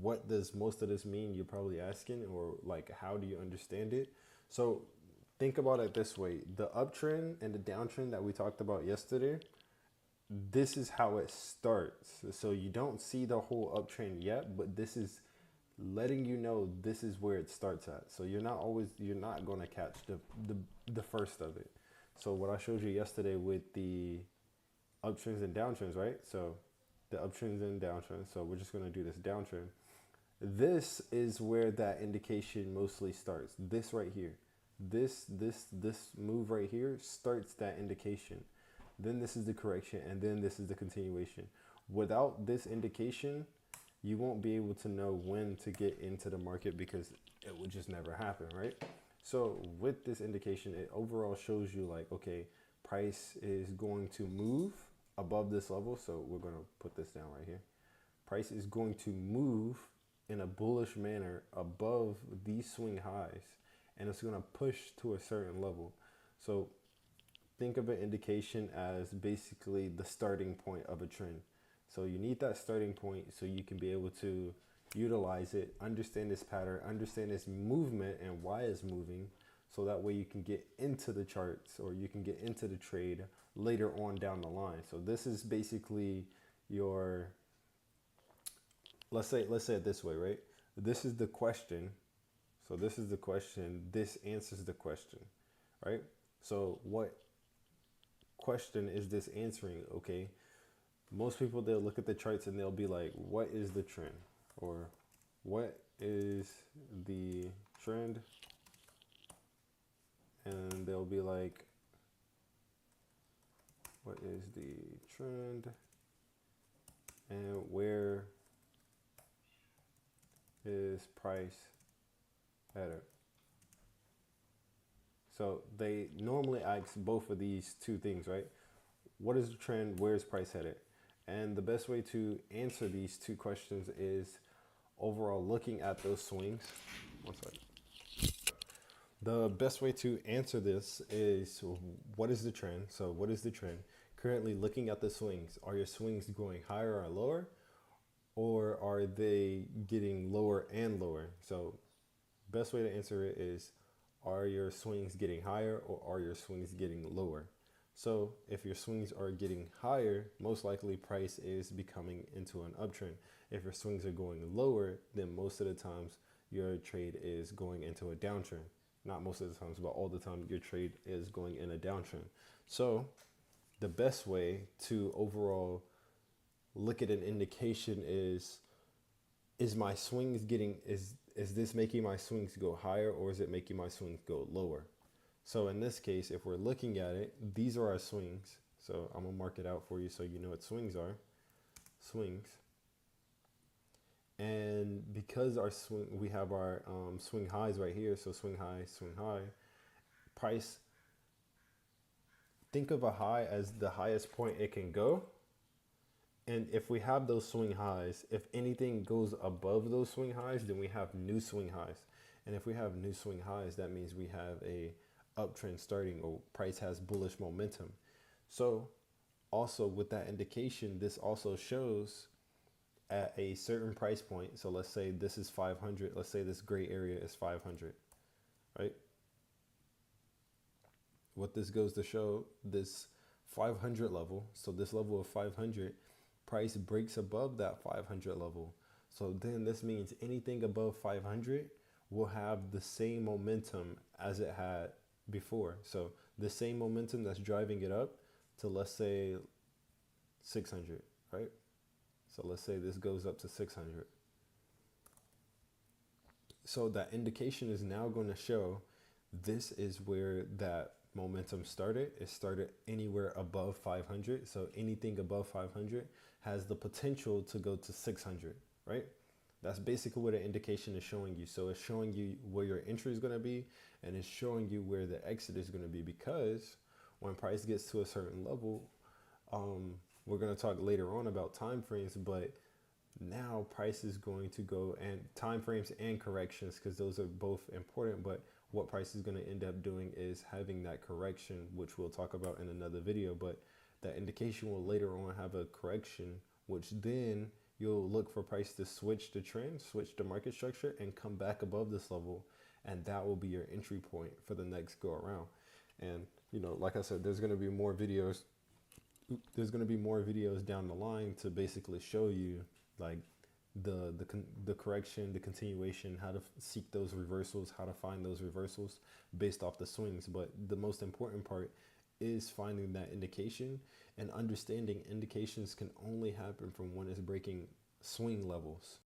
what does most of this mean? You're probably asking, or like, how do you understand it? So think about it this way: the uptrend and the downtrend that we talked about yesterday, this is how it starts. So you don't see the whole uptrend yet, but this is letting you know this is where it starts at. So you're not going to catch the first of it. So what I showed you yesterday with the uptrends and downtrends, right? So the uptrends and downtrends. So we're just going to do this downtrend. This is where that indication mostly starts. This right here. This move right here starts that indication. Then this is the correction, and then this is the continuation. Without this indication, you won't be able to know when to get into the market because it would just never happen, right? So with this indication, it overall shows you like, okay, price is going to move above this level. So we're going to put this down right here. Price is going to move in a bullish manner above these swing highs, and it's going to push to a certain level. So think of an indication as basically the starting point of a trend. So you need that starting point so you can be able to utilize it, understand this pattern, understand this movement and why it's moving, so that way you can get into the charts or you can get into the trade later on down the line. So this is basically your, let's say it this way, right? This is the question. So this is the question. This answers the question, right? So what question is this answering? Okay, most people, they'll look at the charts and they'll be like, what is the trend, or what is the trend? And they'll be like, what is the trend and where is price at? So they normally ask both of these two things, right? What is the trend? Where's price headed? And the best way to answer these two questions is overall looking at those swings. One second. The best way to answer this is, what is the trend? So what is the trend? Currently looking at the swings, are your swings going higher or lower? Or are they getting lower and lower? So best way to answer it is, are your swings getting higher or are your swings getting lower? So if your swings are getting higher, most likely price is becoming into an uptrend. If your swings are going lower, then most of the times your trade is going into a downtrend. Not most of the times, but all the time your trade is going in a downtrend. So the best way to overall look at an indication is my swings getting, is this making my swings go higher or is it making my swings go lower? So in this case, if we're looking at it, these are our swings. So I'm gonna mark it out for you so you know what swings are. Swings. And because our swing, we have our swing highs right here. So swing high, price. Think of a high as the highest point it can go. And if we have those swing highs, if anything goes above those swing highs, then we have new swing highs. And if we have new swing highs, that means we have a uptrend starting, or price has bullish momentum. So also with that indication, this also shows at a certain price point. So let's say this is 500. Let's say this gray area is 500, right? What this goes to show, this 500 level, so this level of 500, price breaks above that 500 level. So then this means anything above 500 will have the same momentum as it had before. So the same momentum that's driving it up to, let's say, 600, right? So let's say this goes up to 600. So that indication is now going to show this is where that momentum started. It started anywhere above 500. So anything above 500 has the potential to go to 600, right? That's basically what an indication is showing you. So it's showing you where your entry is going to be, and it's showing you where the exit is going to be, because when price gets to a certain level, we're going to talk later on about time frames, but now price is going to go, and time frames and corrections, because those are both important. But what price is going to end up doing is having that correction, which we'll talk about in another video. But that indication will later on have a correction, which then you'll look for price to switch the trend, switch the market structure, and come back above this level, and that will be your entry point for the next go around. And like I said, there's going to be more videos. There's going to be more videos down the line to basically show you like the correction, the continuation, how to seek those reversals, how to find those reversals based off the swings. But the most important part is finding that indication and understanding indications can only happen from when it's breaking swing levels.